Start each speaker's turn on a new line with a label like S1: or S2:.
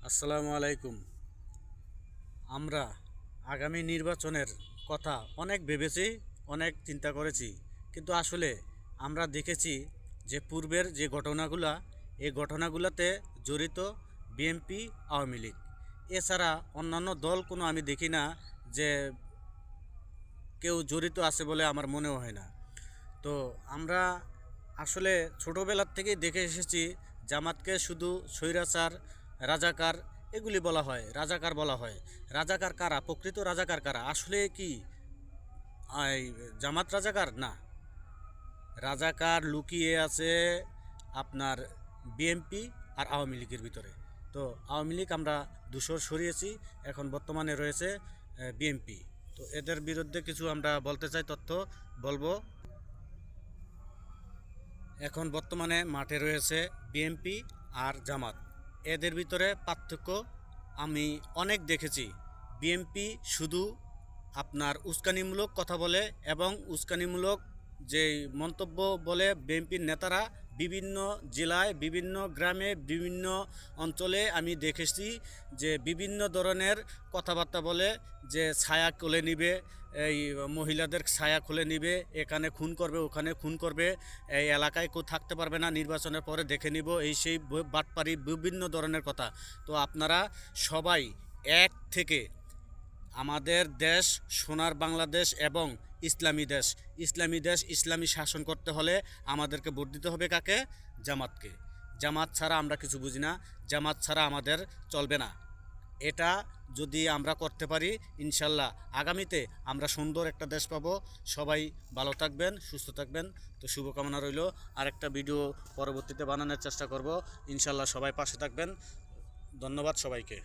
S1: আসসালামু আলাইকুম। আমরা আগামী নির্বাচনের কথা অনেক ভেবেছি, অনেক চিন্তা করেছি, কিন্তু আসলে আমরা দেখেছি যে পূর্বের যে ঘটনাগুলা, এই ঘটনাগুলোতে জড়িত বিএনপি, আওয়ামী লীগ। এছাড়া অন্যান্য দল কোনো আমি দেখি না যে কেউ জড়িত আছে বলে আমার মনেও হয় না। তো আমরা আসলে ছোটোবেলার থেকেই দেখে এসেছি জামাতকে শুধু স্বৈরাচার, রাজাকার এগুলি বলা হয়, রাজাকার বলা হয়। রাজাকার কারা? প্রকৃত রাজাকার কারা? আসলে কি এই জামাত রাজাকার? না, রাজাকার লুকিয়ে আছে আপনার বিএনপি আর আওয়ামী লীগের ভিতরে। তো আওয়ামী লীগ আমরা ধূসর সরিয়েছি, এখন বর্তমানে রয়েছে বিএনপি। তো এদের বিরুদ্ধে কিছু আমরা বলতে চাই, তথ্য বলবো। এখন বর্তমানে মাঠে রয়েছে বিএনপি আর জামাত। এদের ভিতরে পার্থক্য আমি অনেক দেখেছি। বিএনপি শুধু আপনার উস্কানিমূলক কথা বলে এবং উস্কানিমূলক যে মন্তব্য বলে বিএনপির নেতারা বিভিন্ন জেলায়, বিভিন্ন গ্রামে, বিভিন্ন অঞ্চলে আমি দেখেছি যে বিভিন্ন ধরনের কথাবার্তা বলে, যে ছায়া কোলে নিবে, এই মহিলাদের ছায়া খুলে নিবে, এখানে খুন করবে, ওখানে খুন করবে, এই এলাকায় কেউ থাকতে পারবে না, নির্বাচনের পরে দেখে নিব, এই সেই বাটপারি বিভিন্ন ধরনের কথা। তো আপনারা সবাই এক থেকে আমাদের দেশ সোনার বাংলাদেশ এবং ইসলামী দেশ, ইসলামী শাসন করতে হলে আমাদেরকে ভোট দিতে হবে কাকে? জামাতকে। জামাত ছাড়া আমরা কিছু বুঝি না, জামাত ছাড়া আমাদের চলবে না। এটা যদি আমরা করতে পারি, ইনশাল্লাহ আগামীতে আমরা সুন্দর একটা দেশ পাবো। সবাই ভালো থাকবেন, সুস্থ থাকবেন। তো শুভকামনা রইল। আরেকটা ভিডিও পরবর্তীতে বানানোর চেষ্টা করব। ইনশাল্লাহ সবাই পাশে থাকবেন। ধন্যবাদ সবাইকে।